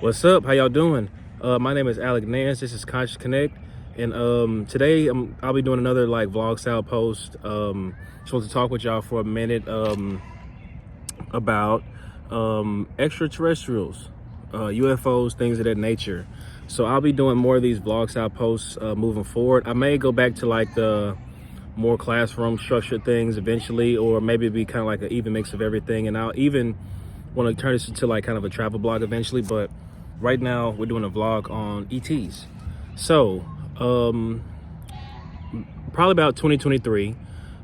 What's up? How y'all doing? My name is Alec Nance. This is Conscious Connect, and today I'll be doing another like vlog style post. Just want to talk with y'all for a minute about extraterrestrials, UFOs, things of that nature. So I'll be doing more of these vlog style posts moving forward. I may go back to like the more classroom structured things eventually, or maybe it'd be kind of like an even mix of everything. And I'll even want to turn this into like kind of a travel blog eventually, but right now we're doing a vlog on ETs. So probably about 2023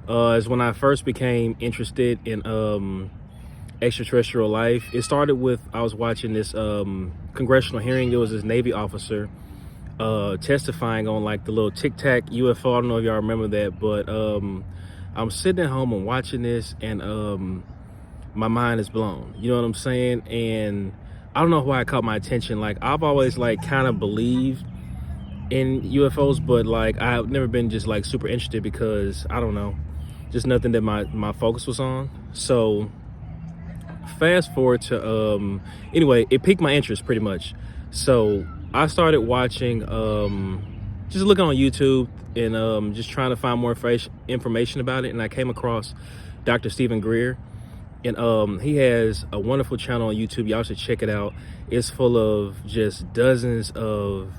is when I first became interested in extraterrestrial life. It started with, I was watching this congressional hearing. It was this Navy officer testifying on like the little Tic Tac UFO. I don't know if y'all remember that, but I'm sitting at home and watching this, and my mind is blown. You know what I'm saying? And I don't know why it caught my attention. Like, I've always like kind of believed in UFOs, but like I've never been just like super interested because I don't know, just nothing that my focus was on. So fast forward to anyway, it piqued my interest pretty much. So I started watching, just looking on YouTube and just trying to find more information about it, and I came across Dr. Stephen Greer. And he has a wonderful channel on YouTube. Y'all should check it out. It's full of just dozens of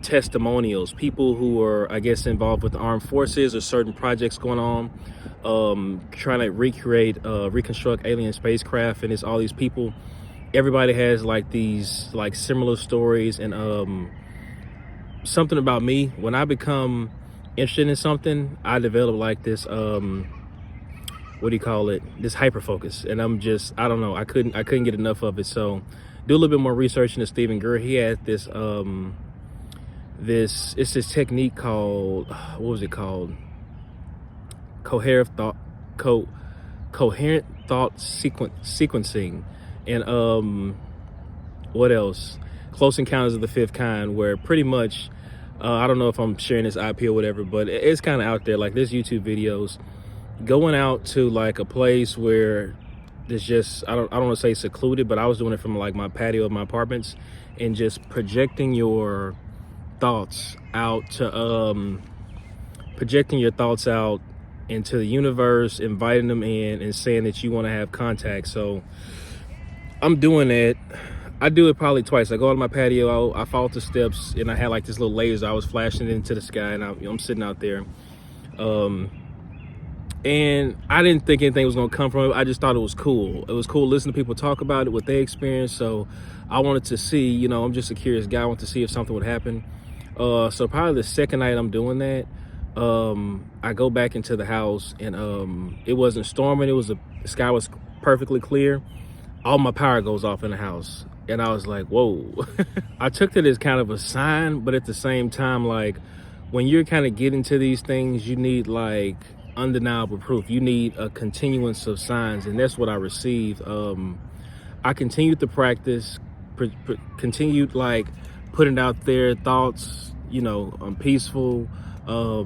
testimonials, people who are, I guess, involved with the armed forces or certain projects going on, trying to reconstruct alien spacecraft. And it's all these people. Everybody has like these like similar stories. And something about me, when I become interested in something, I develop like this what do you call it, this hyper focus, and I'm just, I don't know, I couldn't get enough of it. So do a little bit more research into Stephen Greer. He had this it's this technique called, what was it called, coherent thought sequencing, and what else, Close Encounters of the Fifth Kind, where pretty much I don't know if I'm sharing this IP or whatever, but it's kind of out there. Like, there's YouTube videos going out to like a place where there's just, I don't want to say secluded, but I was doing it from like my patio of my apartments, and just projecting your thoughts out to into the universe, inviting them in and saying that you want to have contact. So I'm doing that. I do it probably twice. I go on my patio, I follow the steps, and I had like this little laser. I was flashing it into the sky, and I'm sitting out there. And I didn't think anything was gonna come from it. I just thought it was cool. It was cool listening to people talk about it, what they experienced. So I wanted to see, you know, I'm just a curious guy. I want to see if something would happen. So probably the second night I'm doing that, I go back into the house, and it wasn't storming. The sky was perfectly clear. All my power goes off in the house. And I was like, whoa. I took it as kind of a sign, but at the same time, like, when you're kind of getting to these things, you need like undeniable proof. You need a continuance of signs, and that's what I received. I continued to practice, continued like putting out there thoughts, you know, peaceful. I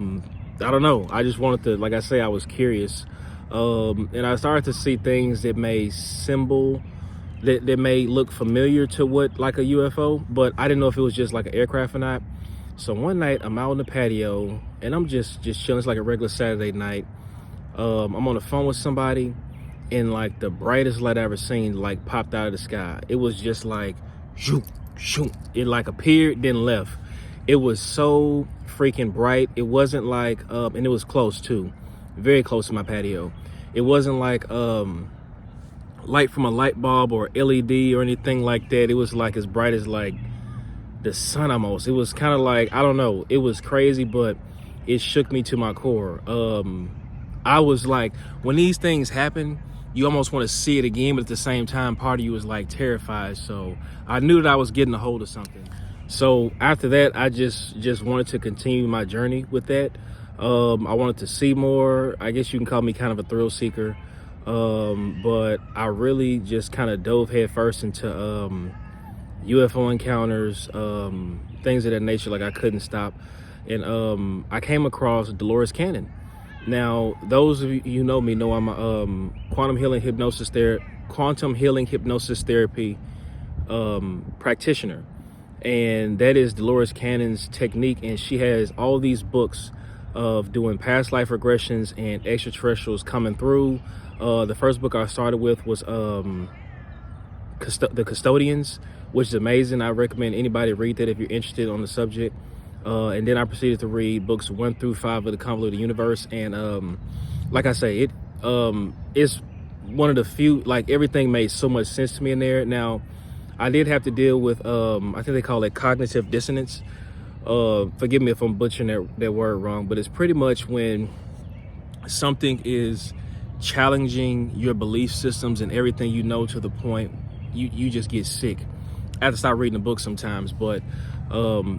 don't know. I just wanted to, like I say, I was curious, and I started to see things that may that may look familiar to what like a UFO, but I didn't know if it was just like an aircraft or not. So one night I'm out on the patio, and I'm just chilling. It's like a regular Saturday night. I'm on the phone with somebody, and like the brightest light I ever seen like popped out of the sky. It was just like shoot, shoot. It like appeared, then left. It was so freaking bright. It wasn't like and it was close too, very close to my patio. It wasn't like light from a light bulb or LED or anything like that. It was like as bright as like the sun almost. It was kind of like, I don't know, it was crazy, but it shook me to my core. I was like, when these things happen, you almost want to see it again, but at the same time, part of you was like terrified. So I knew that I was getting a hold of something. So after that, I just wanted to continue my journey with that. I wanted to see more. I guess you can call me kind of a thrill seeker. But I really just kind of dove headfirst into UFO encounters, things of that nature. Like, I couldn't stop. And I came across Dolores Cannon. Now, those of you who know me know I'm a quantum healing hypnosis therapy practitioner, and that is Dolores Cannon's technique. And she has all these books of doing past life regressions and extraterrestrials coming through. The first book I started with was The Custodians, which is amazing. I recommend anybody read that if you're interested on the subject. And then I proceeded to read books 1 through 5 of the Convoluted Universe. And like I say, it's one of the few, like, everything made so much sense to me in there. Now, I did have to deal with, I think they call it cognitive dissonance. Forgive me if I'm butchering that word wrong, but it's pretty much when something is challenging your belief systems and everything you know, to the point you just get sick. I have to stop reading the book sometimes, but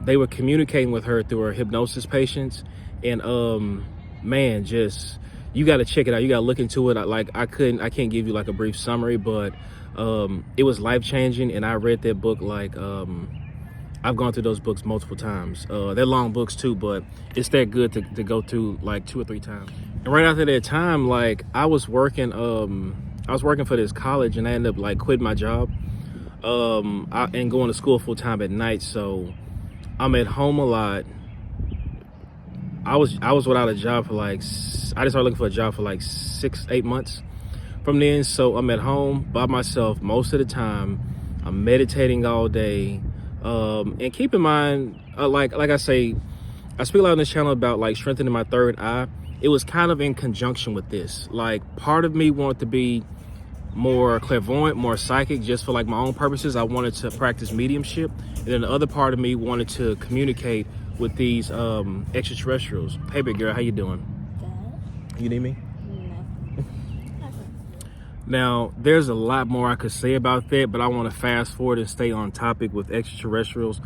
they were communicating with her through her hypnosis patients, and man, just, you got to check it out. You got to look into it. I can't give you like a brief summary, but it was life-changing. And I read that book, like, I've gone through those books multiple times. They're long books too, but it's that good to go through like 2 or 3 times. And right after that time, like, I was working for this college, and I ended up like quitting my job and going to school full time at night. So I'm at home a lot. I was without a job for like, I just started looking for a job for like 6-8 months from then. So I'm at home by myself most of the time. I'm meditating all day. And keep in mind, like I say, I speak a lot on this channel about like strengthening my third eye. It was kind of in conjunction with this. Like, part of me wanted to be more clairvoyant, more psychic, just for like my own purposes. I wanted to practice mediumship. And then the other part of me wanted to communicate with these extraterrestrials. Hey, big girl, how you doing? Good. You need me? No. Now, there's a lot more I could say about that, but I want to fast forward and stay on topic with extraterrestrials.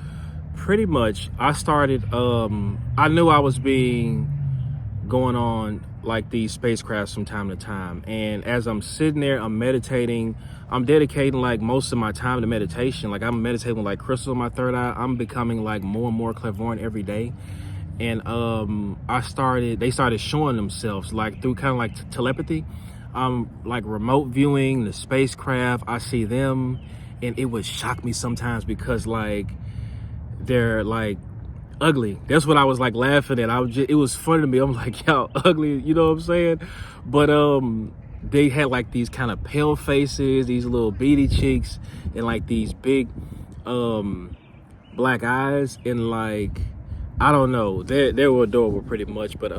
Pretty much, I started, I knew I was going on like these spacecrafts from time to time. And as I'm sitting there, I'm meditating, I'm dedicating like most of my time to meditation. Like, I'm meditating with like crystals in my third eye. I'm becoming like more and more clairvoyant every day. And they started showing themselves like through kind of like telepathy. Like remote viewing the spacecraft. I see them, and it would shock me sometimes because like they're like ugly. That's what I was like laughing at. It was funny to me. I'm like, y'all ugly, you know what I'm saying? But they had like these kind of pale faces, these little beady cheeks, and like these big black eyes, and like, I don't know, they were adorable pretty much, but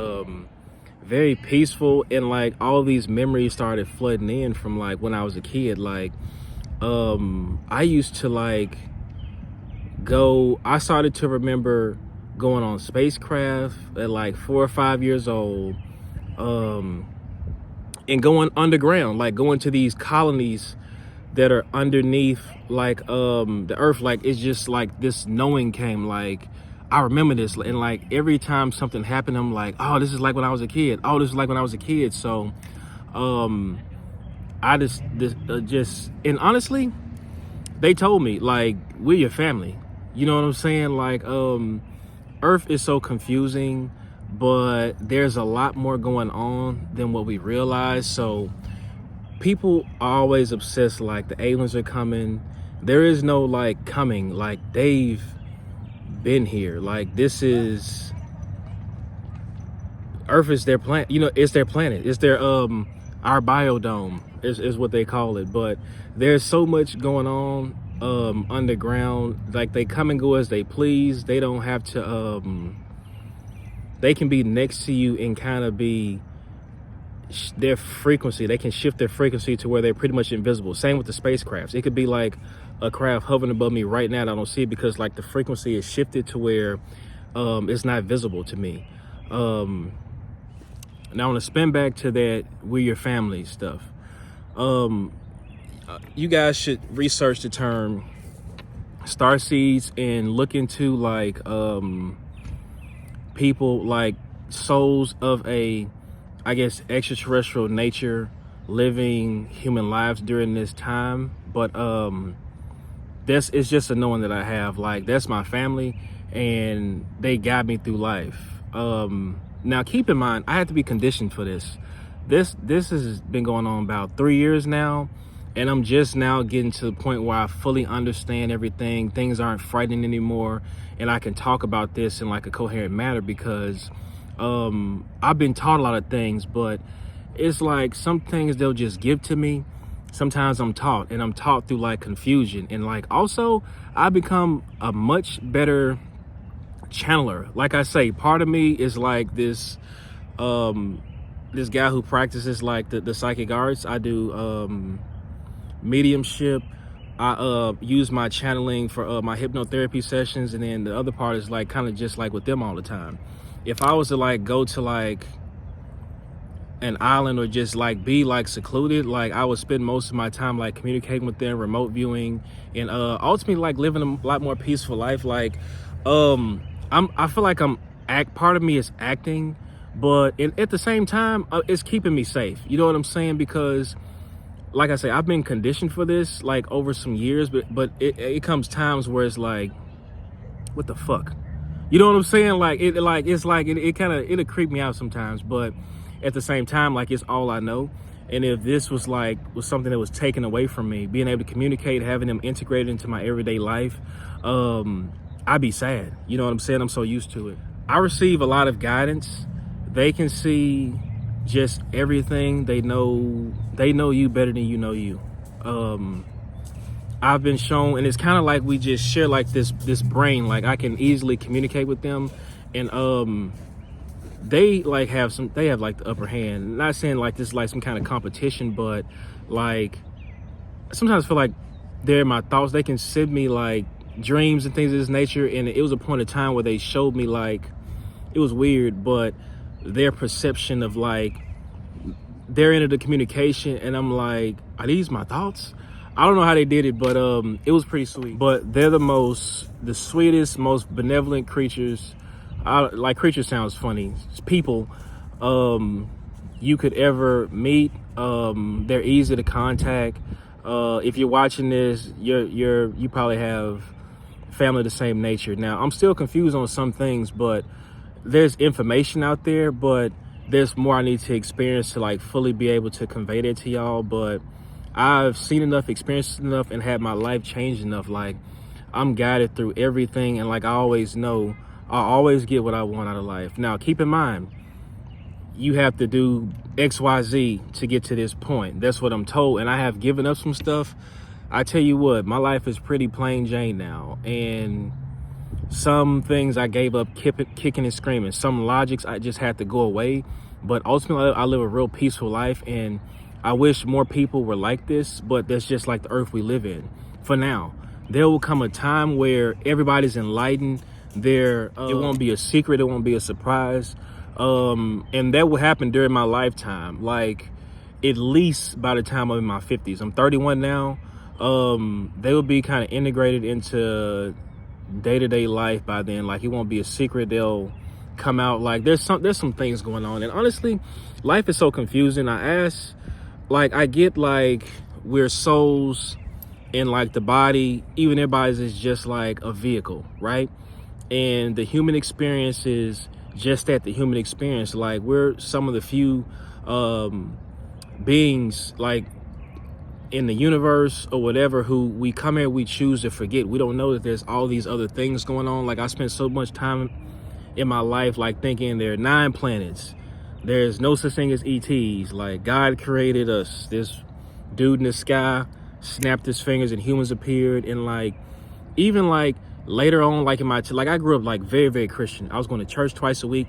very peaceful. And like all these memories started flooding in from like when I was a kid. Like I used to like I started to remember going on spacecraft at like 4 or 5 years old, and going underground, like going to these colonies that are underneath like the earth. Like, it's just like this knowing came, like, I remember this, and like every time something happened, I'm like, oh, this is like when I was a kid. Oh, this is like when I was a kid. So I just and honestly, they told me like, we're your family. You know what I'm saying? Like, Earth is so confusing, but there's a lot more going on than what we realize. So people are always obsessed like the aliens are coming. There is no like coming, like they've been here. Like, this is, Earth is their planet, you know, it's their planet. It's their our biodome is what they call it. But there's so much going on underground. Like, they come and go as they please. They don't have to they can be next to you and kind of be their frequency. They can shift their frequency to where they're pretty much invisible. Same with the spacecrafts. It could be like a craft hovering above me right now and I don't see it because like the frequency is shifted to where it's not visible to me. Now I want to spin back to that we're your family stuff. You guys should research the term starseeds and look into like people, like souls of a, I guess, extraterrestrial nature living human lives during this time. But it's just a knowing that I have. Like, that's my family and they guide me through life. Now keep in mind, I had to be conditioned for this. This has been going on about 3 years now. And I'm just now getting to the point where I fully understand everything. Things aren't frightening anymore, and I can talk about this in like a coherent manner because I've been taught a lot of things, but it's like some things they'll just give to me. Sometimes I'm taught, and I'm taught through like confusion, and like also I become a much better channeler. Like I say, part of me is like this guy who practices like the psychic arts. I do mediumship. I use my channeling for my hypnotherapy sessions, and then the other part is like kind of just like with them all the time. If I was to like go to like an island or just like be like secluded, like I would spend most of my time like communicating with them, remote viewing, and ultimately like living a lot more peaceful life. Like I feel like part of me is acting, but at the same time it's keeping me safe. You know what I'm saying? Because like I say, I've been conditioned for this like over some years, but it comes times where it's like, what the fuck? You know what I'm saying? Like it kind of it'll creep me out sometimes, but at the same time, like it's all I know. And if this was something that was taken away from me, being able to communicate, having them integrated into my everyday life, I'd be sad. You know what I'm saying? I'm so used to it. I receive a lot of guidance. They can see just everything. They know you better than you know you. I've been shown, and it's kind of like we just share like this brain. Like I can easily communicate with them, and they have like the upper hand. Not saying like this is like some kind of competition, but like sometimes I feel like they're my thoughts. They can send me like dreams and things of this nature, and it was a point of time where they showed me like, it was weird, but their perception of like their end of the communication, and I'm like, are these my thoughts? I don't know how they did it, but it was pretty sweet. But they're the sweetest, most benevolent creatures. Like creature sounds funny. It's people you could ever meet. They're easy to contact. If you're watching this, you probably have family of the same nature. Now, I'm still confused on some things, but there's information out there, but there's more I need to experience to like fully be able to convey that to y'all. But I've seen enough, experienced enough, and had my life changed enough. Like I'm guided through everything, and like I always know I always get what I want out of life. Now, keep in mind, you have to do XYZ to get to this point. That's what I'm told, and I have given up some stuff. I tell you what, my life is pretty plain Jane now, and some things I gave up kicking and screaming. Some logics I just had to go away, but ultimately I live a real peaceful life, and I wish more people were like this, but that's just like the earth we live in. For now, there will come a time where everybody's enlightened. It won't be a secret, it won't be a surprise, and that will happen during my lifetime, like at least by the time I'm in my 50s. I'm 31 now. They will be kind of integrated into day-to-day life by then. Like it won't be a secret. They'll come out. Like there's some things going on, and honestly life is so confusing. I get like we're souls, and like the body, even everybody's is just like a vehicle, right? And the human experience is just that, the human experience. Like we're some of the few beings like in the universe or whatever who we come here, we choose to forget. We don't know that there's all these other things going on. Like I spent so much time in my life like thinking there are 9 planets. There's no such thing as ETs. Like God created us. This dude in the sky snapped his fingers and humans appeared. And like even like later on, like I grew up like very, very Christian. I was going to church twice a week,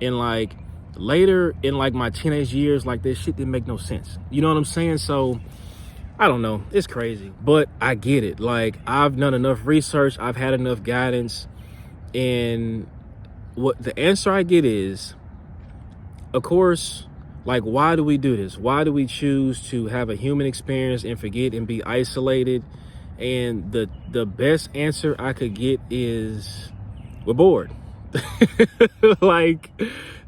and like later in like my teenage years, like this shit didn't make no sense. You know what I'm saying? So I don't know, it's crazy, but I get it. Like I've done enough research, I've had enough guidance, and what the answer I get is, of course, like why do we do this? Why do we choose to have a human experience and forget and be isolated? And the best answer I could get is we're bored. Like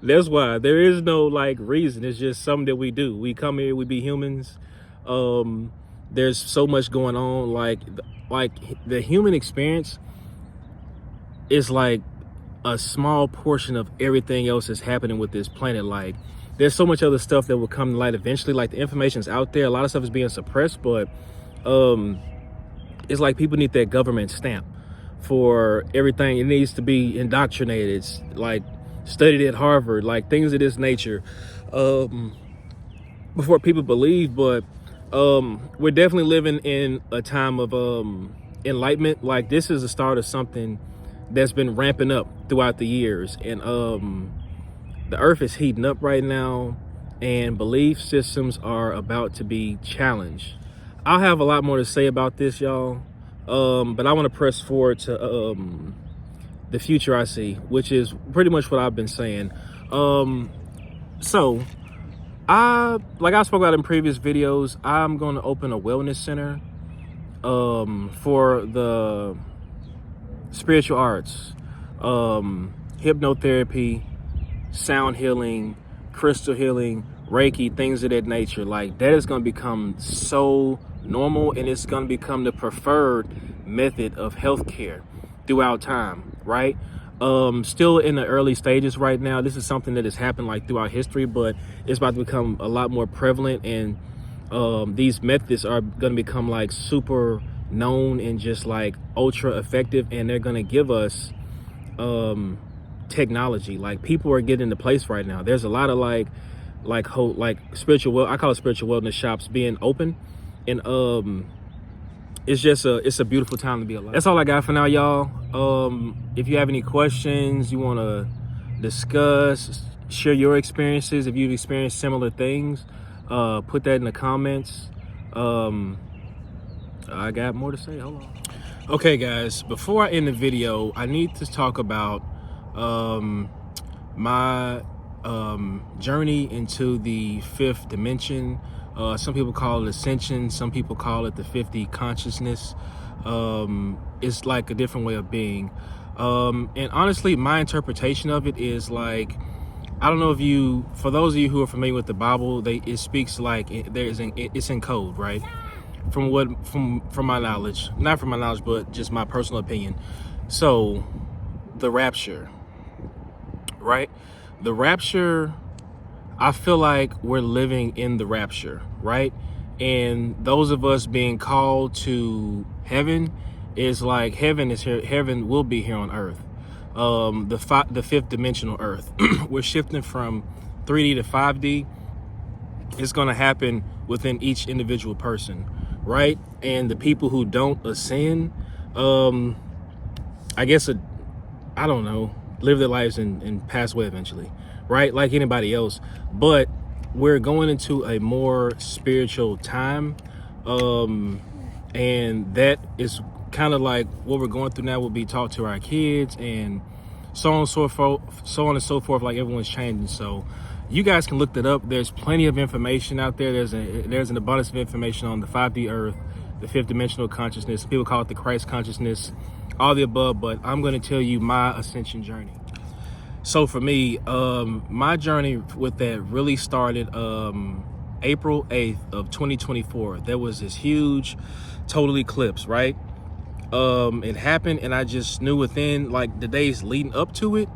that's why. There is no like reason. It's just something that we do. We come here, we be humans. There's so much going on. Like the human experience is like a small portion of everything else that's happening with this planet. Like there's so much other stuff that will come to light eventually. Like the information's out there, a lot of stuff is being suppressed, but it's like people need that government stamp for everything. It needs to be indoctrinated. It's like studied at Harvard, like things of this nature, before people believe. But we're definitely living in a time of enlightenment. Like this is the start of something that's been ramping up throughout the years, and the earth is heating up right now, and belief systems are about to be challenged. I'll have a lot more to say about this, y'all, but I want to press forward to the future I see, which is pretty much what I've been saying. So like I spoke about in previous videos, I'm going to open a wellness center for the spiritual arts, hypnotherapy, sound healing, crystal healing, Reiki, things of that nature. Like that is going to become so normal, and it's going to become the preferred method of healthcare throughout time, right? Still in the early stages right now. This is something that has happened like throughout history, but it's about to become a lot more prevalent, and these methods are going to become like super known and just like ultra effective, and they're going to give us technology. Like people are getting into place right now. There's a lot of like spiritual, I call it spiritual wellness shops being open, and it's a beautiful time to be alive. That's all I got for now, y'all. If you have any questions you want to discuss, share your experiences. If you've experienced similar things, put that in the comments. I got more to say. Hold on. Okay, guys, before I end the video, I need to talk about my journey into the fifth dimension. Some people call it ascension, some people call it the 50 consciousness. It's like a different way of being, and honestly my interpretation of it is like, I don't know if you, for those of you who are familiar with the Bible, it speaks like it's in code, right? From my knowledge, not from my knowledge, but just my personal opinion. So the rapture, right? The rapture, I feel like we're living in the rapture, right? And those of us being called to heaven is like, heaven is here, heaven will be here on earth. The fifth dimensional earth. We're shifting from 3D to 5D. It's going to happen within each individual person, right? And the people who don't ascend, I guess, I don't know, live their lives and pass away eventually, right? Like anybody else. But we're going into a more spiritual time, and that is kind of like what we're going through now will be taught to our kids, and so on and so forth. Like everyone's changing, so you guys can look that up. There's plenty of information out there. There's an abundance of information on the 5D earth, the fifth dimensional consciousness. People call it the Christ consciousness, all the above, but I'm going to tell you my ascension journey. So for me, my journey with that really started April 8th of 2024. There was this huge total eclipse, right? It happened, and I just knew within like the days leading up to it,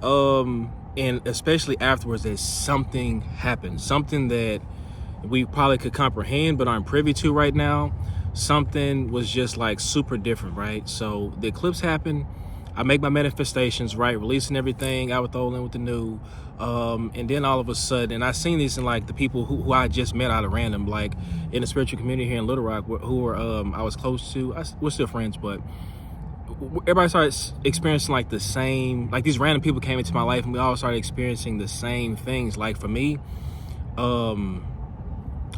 and especially afterwards, that something happened, something that we probably could comprehend but aren't privy to right now. Something was just like super different, right? So the eclipse happened. I make my manifestations, right? Releasing everything out with the old and with the new. And then all of a sudden, and I seen these in like the people who I just met out of random, like in the spiritual community here in Little Rock, who were I was close to. We're still friends, but everybody started experiencing like the same, like these random people came into my life, and we all started experiencing the same things. Like for me,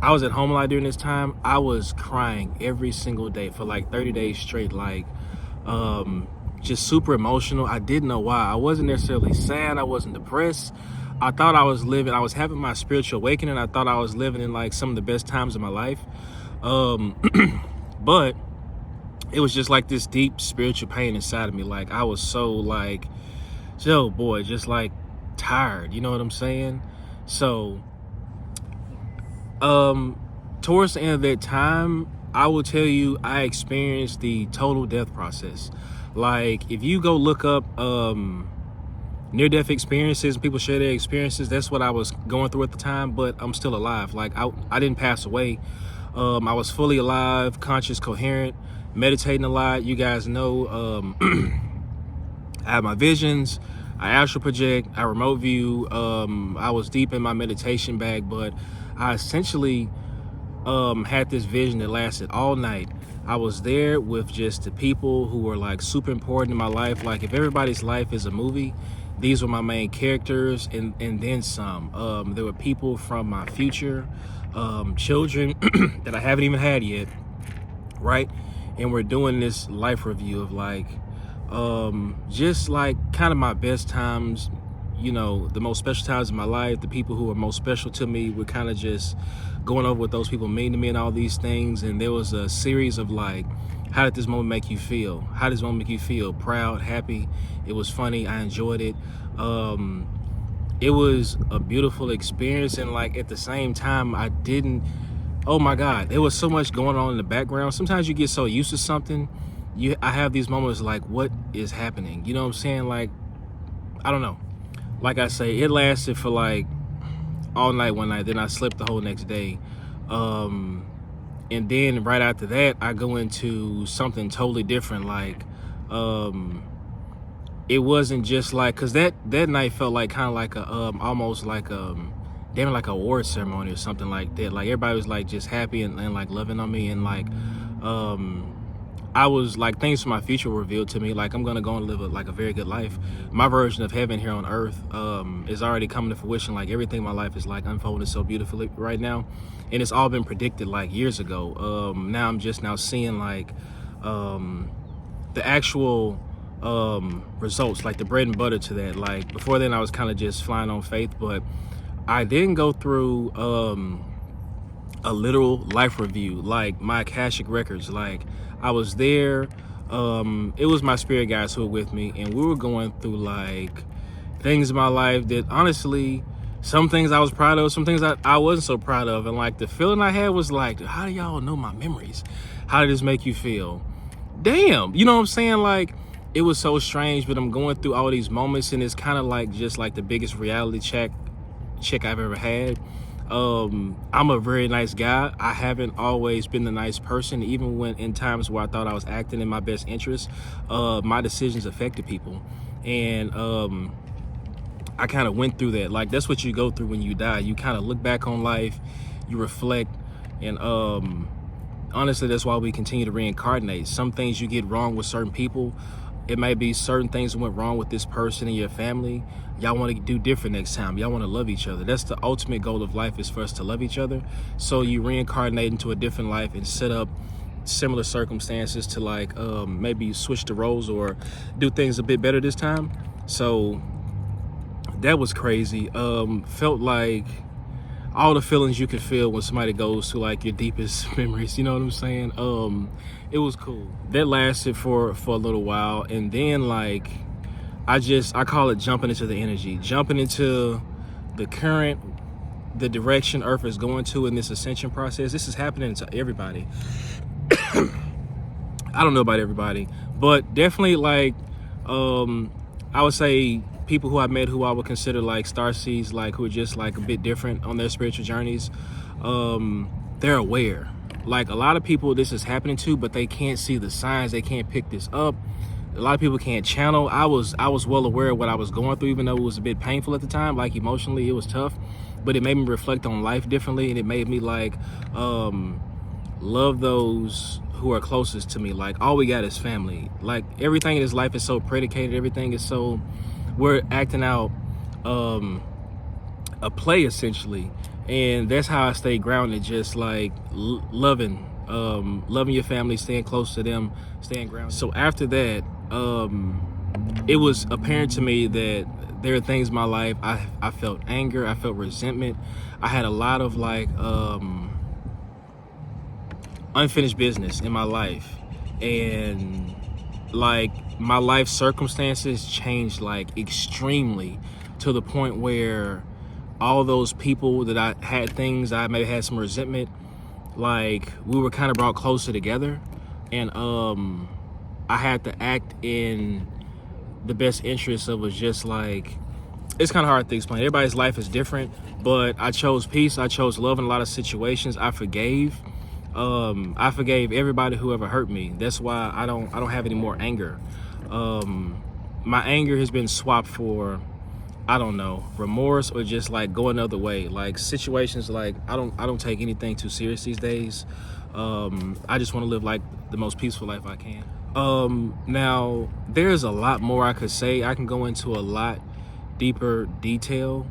I was at home a lot during this time. I was crying every single day for like 30 days straight, like just super emotional. I didn't know why. I wasn't necessarily sad. I wasn't depressed. I thought I was having my spiritual awakening. I thought I was living in like some of the best times of my life. But it was just like this deep spiritual pain inside of me. Like I was so like, oh boy, just like tired. You know what I'm saying? So towards the end of that time, I will tell you, I experienced the total death process. Like if you go look up near-death experiences, people share their experiences. That's what I was going through at the time, but I'm still alive. Like I didn't pass away. I was fully alive, conscious, coherent, meditating a lot. You guys know, I have my visions, I astral project, I remote view. I was deep in my meditation bag, but I essentially had this vision that lasted all night. I was there with just the people who were like super important in my life. Like if everybody's life is a movie, these were my main characters, and then some. There were people from my future, children that I haven't even had yet, right? And we're doing this life review of like, just like kind of my best times, you know, the most special times in my life, the people who are most special to me. We're kind of just going over what those people mean to me and all these things. And there was a series of like, how did this moment make you feel? How does this moment make you feel? Proud, happy? It was funny. I enjoyed it. It was a beautiful experience. And like at the same time, I didn't, oh my God, there was so much going on in the background. Sometimes you get so used to something. I have these moments like, what is happening? You know what I'm saying? Like, I don't know. Like I say, it lasted for like all night one night. Then I slept the whole next day. And then right after that, I go into something totally different. Like, it wasn't just like, cause that night felt like kind of like a, almost like damn, like a award ceremony or something like that. Like everybody was like just happy and like loving on me, and like, I was like, things from my future were revealed to me. Like I'm gonna go and live a very good life. My version of heaven here on earth is already coming to fruition. Like everything in my life is like unfolding so beautifully right now, and it's all been predicted like years ago. Now I'm just now seeing like the actual results, like the bread and butter to that. Like before then I was kind of just flying on faith, but I didn't go through a literal life review, like my Akashic records. Like I was there, it was my spirit guides who were with me, and we were going through like things in my life that honestly, some things I was proud of, some things I wasn't so proud of. And like the feeling I had was like, how do y'all know my memories? How did this make you feel? Damn, you know what I'm saying? Like it was so strange, but I'm going through all these moments, and it's kind of like just like the biggest reality check I've ever had. I'm a very nice guy. I haven't always been the nice person, even when in times where I thought I was acting in my best interest. My decisions affected people, and I kind of went through that. Like that's what you go through when you die. You kind of look back on life, you reflect, and honestly, that's why we continue to reincarnate. Some things you get wrong with certain people. It may be certain things that went wrong with this person in your family. Y'all want to do different next time. Y'all want to love each other. That's the ultimate goal of life, is for us to love each other. So you reincarnate into a different life and set up similar circumstances to like maybe switch the roles or do things a bit better this time. So that was crazy. Felt like all the feelings you could feel when somebody goes to like your deepest memories, you know what I'm saying? It was cool. That lasted for a little while, and then like I call it jumping into the energy, jumping into the current, the direction Earth is going to in this ascension process. This is happening to everybody. I don't know about everybody, but definitely like I would say people who I met who I would consider like starseeds, like who are just like a bit different on their spiritual journeys, they're aware. Like a lot of people this is happening to, but they can't see the signs, they can't pick this up. A lot of people can't channel. I was well aware of what I was going through, even though it was a bit painful at the time. Like emotionally it was tough, but it made me reflect on life differently, and it made me like love those who are closest to me. Like all we got is family. Like everything in this life is so predicated, everything is so, we're acting out a play essentially, and that's how I stay grounded. Just like loving your family, staying close to them, staying grounded. So after that, it was apparent to me that there are things in my life. I felt anger, I felt resentment, I had a lot of like unfinished business in my life, and like my life circumstances changed like extremely, to the point where all those people that I had things, I maybe had some resentment, like we were kind of brought closer together, and I had to act in the best interest of was just like, it's kind of hard to explain. Everybody's life is different, but I chose peace. I chose love in a lot of situations. I forgave everybody who ever hurt me. That's why I don't have any more anger. My anger has been swapped for, I don't know, remorse, or just like go another way. Like situations, like I don't take anything too serious these days. I just want to live like the most peaceful life I can. Now there's a lot more I could say. I can go into a lot deeper detail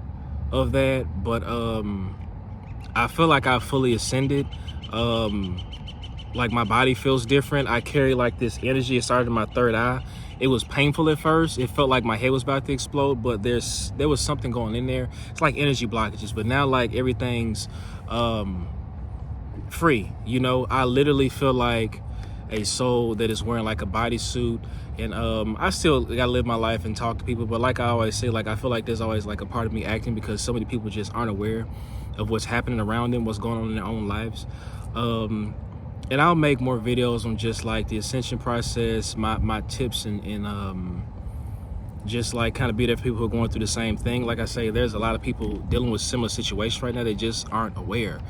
of that, but I feel like I fully ascended. Like my body feels different. I carry like this energy. It started in my third eye. It was painful at first. It felt like my head was about to explode, but there was something going in there. It's like energy blockages, but now like everything's free. You know, I literally feel like a soul that is wearing like a bodysuit, and I still gotta live my life and talk to people, but like I always say, like I feel like there's always like a part of me acting because so many people just aren't aware of what's happening around them, what's going on in their own lives. And I'll make more videos on just like the ascension process, my tips, and just like kind of be there for people who are going through the same thing. Like I say, there's a lot of people dealing with similar situations right now. They just aren't aware.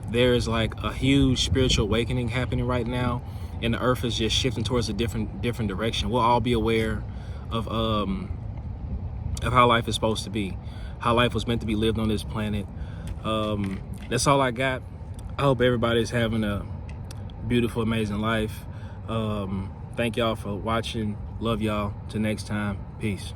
There's like a huge spiritual awakening happening right now, and the earth is just shifting towards a different direction. We'll all be aware of how life is supposed to be, how life was meant to be lived on this planet. That's all I got. I hope everybody's having a beautiful, amazing life. Thank y'all for watching. Love y'all. Till next time. Peace.